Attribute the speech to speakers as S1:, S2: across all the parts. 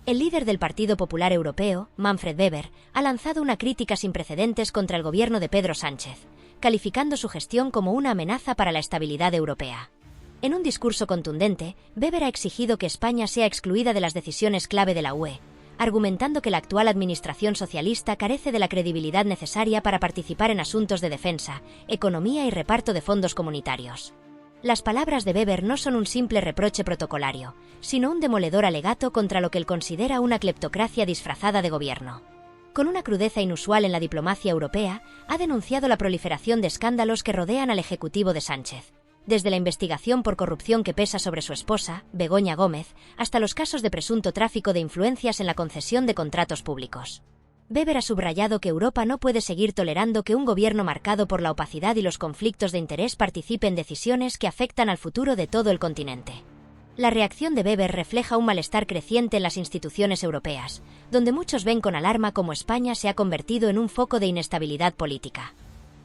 S1: El líder del Partido Popular Europeo, Manfred Weber, ha lanzado una crítica sin precedentes contra el gobierno de Pedro Sánchez, calificando su gestión como una amenaza para la estabilidad europea. En un discurso contundente, Weber ha exigido que España sea excluida de las decisiones clave de la UE, argumentando que la actual administración socialista carece de la credibilidad necesaria para participar en asuntos de defensa, economía y reparto de fondos comunitarios. Las palabras de Weber no son un simple reproche protocolario, sino un demoledor alegato contra lo que él considera una cleptocracia disfrazada de gobierno. Con una crudeza inusual en la diplomacia europea, ha denunciado la proliferación de escándalos que rodean al ejecutivo de Sánchez, desde la investigación por corrupción que pesa sobre su esposa, Begoña Gómez, hasta los casos de presunto tráfico de influencias en la concesión de contratos públicos. Weber ha subrayado que Europa no puede seguir tolerando que un gobierno marcado por la opacidad y los conflictos de interés participe en decisiones que afectan al futuro de todo el continente. La reacción de Weber refleja un malestar creciente en las instituciones europeas, donde muchos ven con alarma cómo España se ha convertido en un foco de inestabilidad política.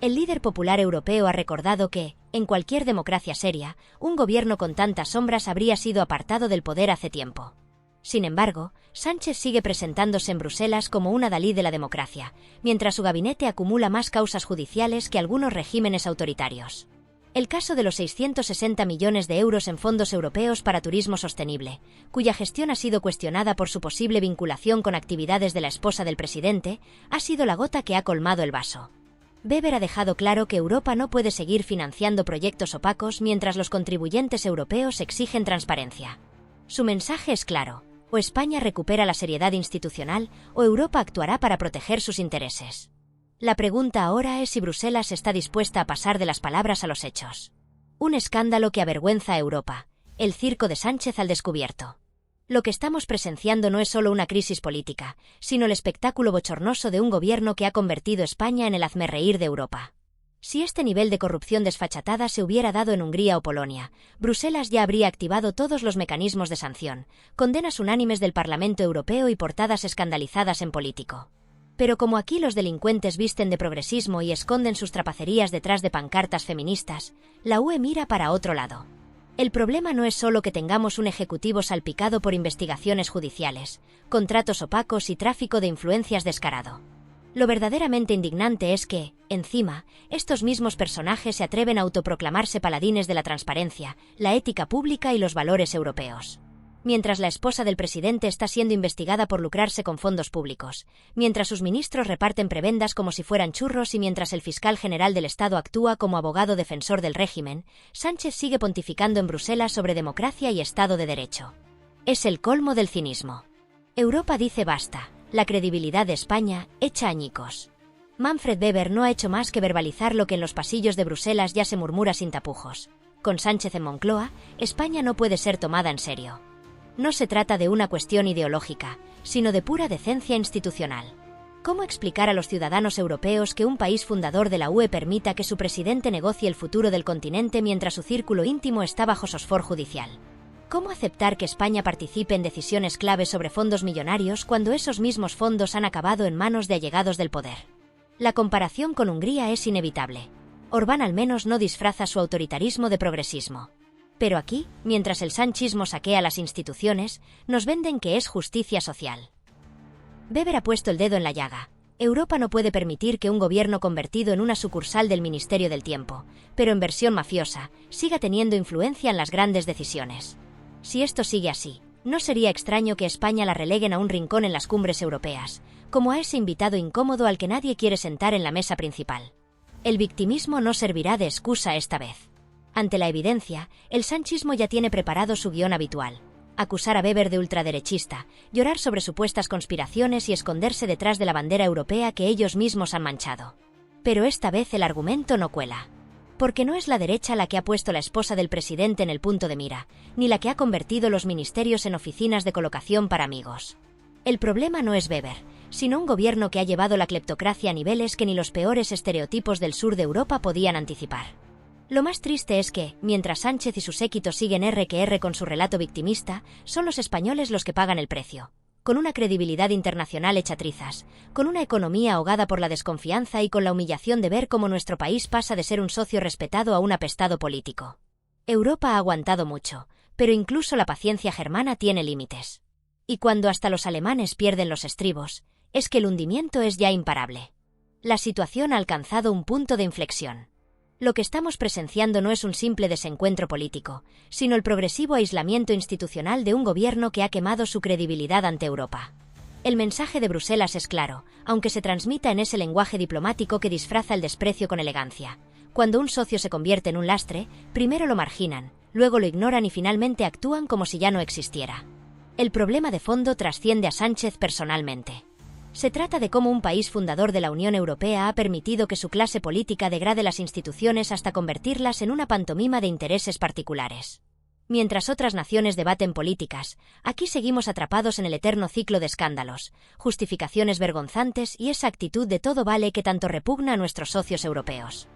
S1: El líder popular europeo ha recordado que, en cualquier democracia seria, un gobierno con tantas sombras habría sido apartado del poder hace tiempo. Sin embargo, Sánchez sigue presentándose en Bruselas como un adalid de la democracia, mientras su gabinete acumula más causas judiciales que algunos regímenes autoritarios. El caso de los 660 millones de euros en fondos europeos para turismo sostenible, cuya gestión ha sido cuestionada por su posible vinculación con actividades de la esposa del presidente, ha sido la gota que ha colmado el vaso. Weber ha dejado claro que Europa no puede seguir financiando proyectos opacos mientras los contribuyentes europeos exigen transparencia. Su mensaje es claro: o España recupera la seriedad institucional, o Europa actuará para proteger sus intereses. La pregunta ahora es si Bruselas está dispuesta a pasar de las palabras a los hechos. Un escándalo que avergüenza a Europa, el circo de Sánchez al descubierto. Lo que estamos presenciando no es solo una crisis política, sino el espectáculo bochornoso de un gobierno que ha convertido España en el hazmerreír de Europa. Si este nivel de corrupción desfachatada se hubiera dado en Hungría o Polonia, Bruselas ya habría activado todos los mecanismos de sanción, condenas unánimes del Parlamento Europeo y portadas escandalizadas en Político. Pero como aquí los delincuentes visten de progresismo y esconden sus trapacerías detrás de pancartas feministas, la UE mira para otro lado. El problema no es solo que tengamos un ejecutivo salpicado por investigaciones judiciales, contratos opacos y tráfico de influencias descarado. Lo verdaderamente indignante es que, encima, estos mismos personajes se atreven a autoproclamarse paladines de la transparencia, la ética pública y los valores europeos. Mientras la esposa del presidente está siendo investigada por lucrarse con fondos públicos, mientras sus ministros reparten prebendas como si fueran churros y mientras el fiscal general del Estado actúa como abogado defensor del régimen, Sánchez sigue pontificando en Bruselas sobre democracia y Estado de Derecho. Es el colmo del cinismo. Europa dice basta. La credibilidad de España echa añicos. Manfred Weber no ha hecho más que verbalizar lo que en los pasillos de Bruselas ya se murmura sin tapujos. Con Sánchez en Moncloa, España no puede ser tomada en serio. No se trata de una cuestión ideológica, sino de pura decencia institucional. ¿Cómo explicar a los ciudadanos europeos que un país fundador de la UE permita que su presidente negocie el futuro del continente mientras su círculo íntimo está bajo sosfor judicial? ¿Cómo aceptar que España participe en decisiones clave sobre fondos millonarios cuando esos mismos fondos han acabado en manos de allegados del poder? La comparación con Hungría es inevitable. Orbán al menos no disfraza su autoritarismo de progresismo. Pero aquí, mientras el sanchismo saquea las instituciones, nos venden que es justicia social. Weber ha puesto el dedo en la llaga. Europa no puede permitir que un gobierno convertido en una sucursal del Ministerio del Tiempo, pero en versión mafiosa, siga teniendo influencia en las grandes decisiones. Si esto sigue así, no sería extraño que España la releguen a un rincón en las cumbres europeas, como a ese invitado incómodo al que nadie quiere sentar en la mesa principal. El victimismo no servirá de excusa esta vez. Ante la evidencia, el sanchismo ya tiene preparado su guión habitual: acusar a Weber de ultraderechista, llorar sobre supuestas conspiraciones y esconderse detrás de la bandera europea que ellos mismos han manchado. Pero esta vez el argumento no cuela. Porque no es la derecha la que ha puesto la esposa del presidente en el punto de mira, ni la que ha convertido los ministerios en oficinas de colocación para amigos. El problema no es Weber, sino un gobierno que ha llevado la cleptocracia a niveles que ni los peores estereotipos del sur de Europa podían anticipar. Lo más triste es que, mientras Sánchez y su séquito siguen R con su relato victimista, son los españoles los que pagan el precio. Con una credibilidad internacional hecha trizas, con una economía ahogada por la desconfianza y con la humillación de ver cómo nuestro país pasa de ser un socio respetado a un apestado político. Europa ha aguantado mucho, pero incluso la paciencia germana tiene límites. Y cuando hasta los alemanes pierden los estribos, es que el hundimiento es ya imparable. La situación ha alcanzado un punto de inflexión. Lo que estamos presenciando no es un simple desencuentro político, sino el progresivo aislamiento institucional de un gobierno que ha quemado su credibilidad ante Europa. El mensaje de Bruselas es claro, aunque se transmita en ese lenguaje diplomático que disfraza el desprecio con elegancia. Cuando un socio se convierte en un lastre, primero lo marginan, luego lo ignoran y finalmente actúan como si ya no existiera. El problema de fondo trasciende a Sánchez personalmente. Se trata de cómo un país fundador de la Unión Europea ha permitido que su clase política degrade las instituciones hasta convertirlas en una pantomima de intereses particulares. Mientras otras naciones debaten políticas, aquí seguimos atrapados en el eterno ciclo de escándalos, justificaciones vergonzantes y esa actitud de todo vale que tanto repugna a nuestros socios europeos.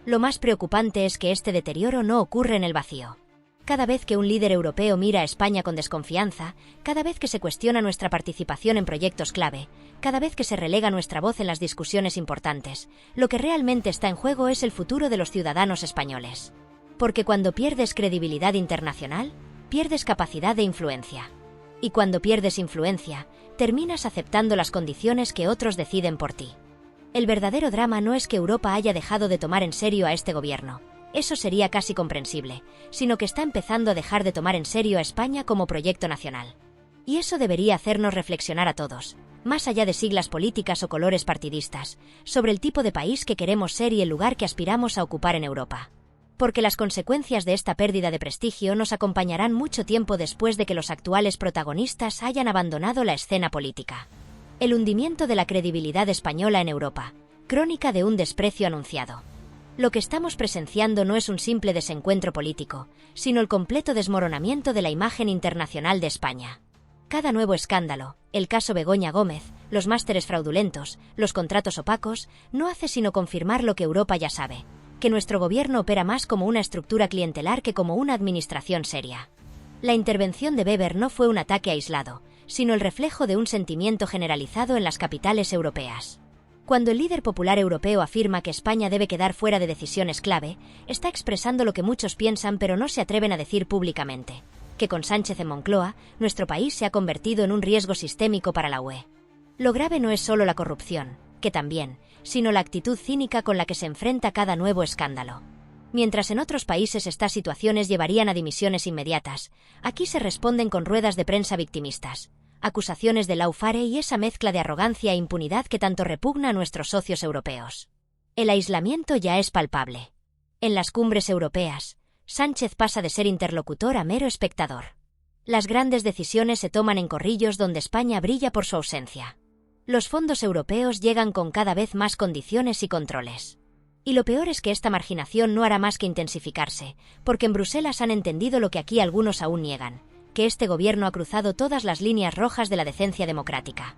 S1: Lo más preocupante es que este deterioro no ocurre en el vacío. Cada vez que un líder europeo mira a España con desconfianza, cada vez que se cuestiona nuestra participación en proyectos clave, cada vez que se relega nuestra voz en las discusiones importantes, lo que realmente está en juego es el futuro de los ciudadanos españoles. Porque cuando pierdes credibilidad internacional, pierdes capacidad de influencia. Y cuando pierdes influencia, terminas aceptando las condiciones que otros deciden por ti. El verdadero drama no es que Europa haya dejado de tomar en serio a este gobierno. Eso sería casi comprensible, sino que está empezando a dejar de tomar en serio a España como proyecto nacional. Y eso debería hacernos reflexionar a todos, más allá de siglas políticas o colores partidistas, sobre el tipo de país que queremos ser y el lugar que aspiramos a ocupar en Europa. Porque las consecuencias de esta pérdida de prestigio nos acompañarán mucho tiempo después de que los actuales protagonistas hayan abandonado la escena política. El hundimiento de la credibilidad española en Europa, crónica de un desprecio anunciado. Lo que estamos presenciando no es un simple desencuentro político, sino el completo desmoronamiento de la imagen internacional de España. Cada nuevo escándalo, el caso Begoña Gómez, los másteres fraudulentos, los contratos opacos, no hace sino confirmar lo que Europa ya sabe, que nuestro gobierno opera más como una estructura clientelar que como una administración seria. La intervención de Weber no fue un ataque aislado, sino el reflejo de un sentimiento generalizado en las capitales europeas. Cuando el líder popular europeo afirma que España debe quedar fuera de decisiones clave, está expresando lo que muchos piensan pero no se atreven a decir públicamente, que con Sánchez en Moncloa, nuestro país se ha convertido en un riesgo sistémico para la UE. Lo grave no es solo la corrupción, que también, sino la actitud cínica con la que se enfrenta cada nuevo escándalo. Mientras en otros países estas situaciones llevarían a dimisiones inmediatas, aquí se responden con ruedas de prensa victimistas, acusaciones de lawfare y esa mezcla de arrogancia e impunidad que tanto repugna a nuestros socios europeos. El aislamiento ya es palpable. En las cumbres europeas, Sánchez pasa de ser interlocutor a mero espectador. Las grandes decisiones se toman en corrillos donde España brilla por su ausencia. Los fondos europeos llegan con cada vez más condiciones y controles. Y lo peor es que esta marginación no hará más que intensificarse, porque en Bruselas han entendido lo que aquí algunos aún niegan, que este gobierno ha cruzado todas las líneas rojas de la decencia democrática.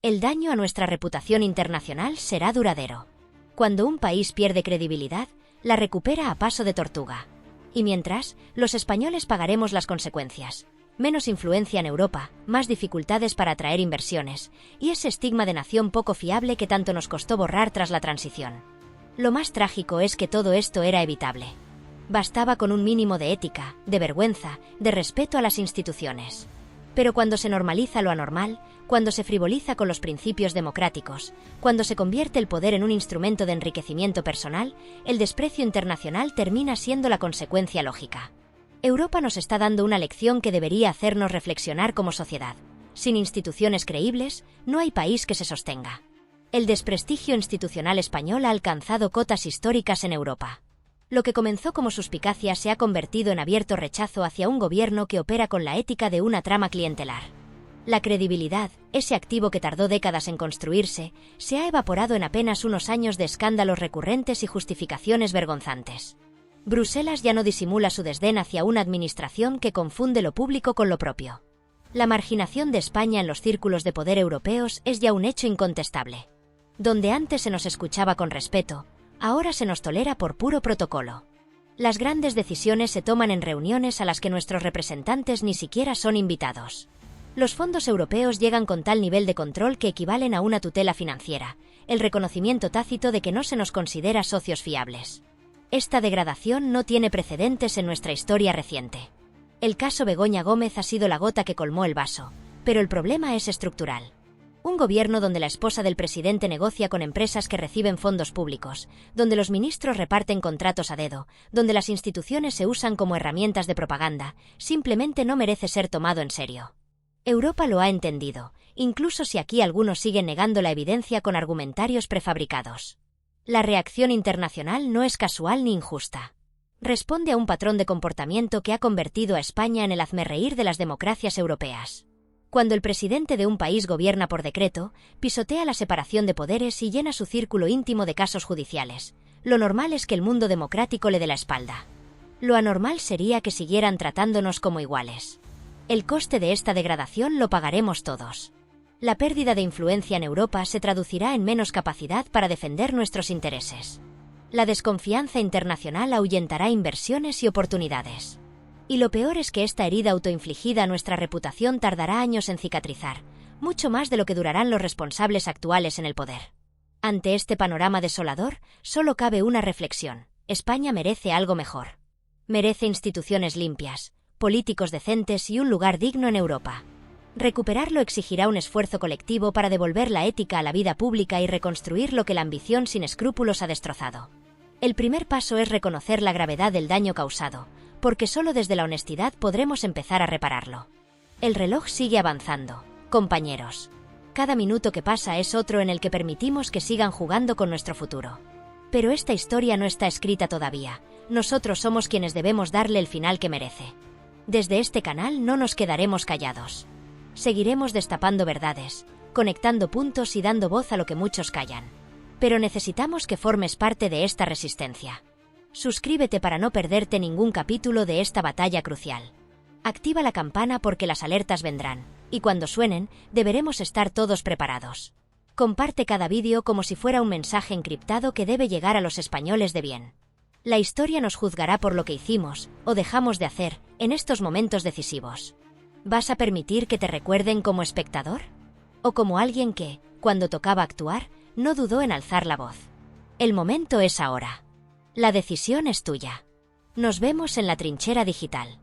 S1: El daño a nuestra reputación internacional será duradero. Cuando un país pierde credibilidad, la recupera a paso de tortuga. Y mientras, los españoles pagaremos las consecuencias. Menos influencia en Europa, más dificultades para atraer inversiones, y ese estigma de nación poco fiable que tanto nos costó borrar tras la transición. Lo más trágico es que todo esto era evitable. Bastaba con un mínimo de ética, de vergüenza, de respeto a las instituciones. Pero cuando se normaliza lo anormal, cuando se frivoliza con los principios democráticos, cuando se convierte el poder en un instrumento de enriquecimiento personal, el desprecio internacional termina siendo la consecuencia lógica. Europa nos está dando una lección que debería hacernos reflexionar como sociedad. Sin instituciones creíbles, no hay país que se sostenga. El desprestigio institucional español ha alcanzado cotas históricas en Europa. Lo que comenzó como suspicacia se ha convertido en abierto rechazo hacia un gobierno que opera con la ética de una trama clientelar. La credibilidad, ese activo que tardó décadas en construirse, se ha evaporado en apenas unos años de escándalos recurrentes y justificaciones vergonzantes. Bruselas ya no disimula su desdén hacia una administración que confunde lo público con lo propio. La marginación de España en los círculos de poder europeos es ya un hecho incontestable. Donde antes se nos escuchaba con respeto, ahora se nos tolera por puro protocolo. Las grandes decisiones se toman en reuniones a las que nuestros representantes ni siquiera son invitados. Los fondos europeos llegan con tal nivel de control que equivalen a una tutela financiera, el reconocimiento tácito de que no se nos considera socios fiables. Esta degradación no tiene precedentes en nuestra historia reciente. El caso Begoña Gómez ha sido la gota que colmó el vaso, Pero el problema es estructural. Un gobierno donde la esposa del presidente negocia con empresas que reciben fondos públicos, donde los ministros reparten contratos a dedo, donde las instituciones se usan como herramientas de propaganda, simplemente no merece ser tomado en serio. Europa lo ha entendido, incluso si aquí algunos siguen negando la evidencia con argumentarios prefabricados. La reacción internacional no es casual ni injusta. Responde a un patrón de comportamiento que ha convertido a España en el hazmerreír de las democracias europeas. Cuando el presidente de un país gobierna por decreto, pisotea la separación de poderes y llena su círculo íntimo de casos judiciales, lo normal es que el mundo democrático le dé la espalda. Lo anormal sería que siguieran tratándonos como iguales. El coste de esta degradación lo pagaremos todos. La pérdida de influencia en Europa se traducirá en menos capacidad para defender nuestros intereses. La desconfianza internacional ahuyentará inversiones y oportunidades. Y lo peor es que esta herida autoinfligida a nuestra reputación tardará años en cicatrizar, mucho más de lo que durarán los responsables actuales en el poder. Ante este panorama desolador, solo cabe una reflexión: España merece algo mejor. Merece instituciones limpias, políticos decentes y un lugar digno en Europa. Recuperarlo exigirá un esfuerzo colectivo para devolver la ética a la vida pública y reconstruir lo que la ambición sin escrúpulos ha destrozado. El primer paso es reconocer la gravedad del daño causado, porque solo desde la honestidad podremos empezar a repararlo. El reloj sigue avanzando, compañeros. Cada minuto que pasa es otro en el que permitimos que sigan jugando con nuestro futuro. Pero esta historia no está escrita todavía. Nosotros somos quienes debemos darle el final que merece. Desde este canal no nos quedaremos callados. Seguiremos destapando verdades, conectando puntos y dando voz a lo que muchos callan. Pero necesitamos que formes parte de esta resistencia. Suscríbete para no perderte ningún capítulo de esta batalla crucial. Activa la campana porque las alertas vendrán, y cuando suenen, deberemos estar todos preparados. Comparte cada vídeo como si fuera un mensaje encriptado que debe llegar a los españoles de bien. La historia nos juzgará por lo que hicimos, o dejamos de hacer, en estos momentos decisivos. ¿Vas a permitir que te recuerden como espectador? ¿O como alguien que, cuando tocaba actuar, no dudó en alzar la voz? El momento es ahora. La decisión es tuya. Nos vemos en la trinchera digital.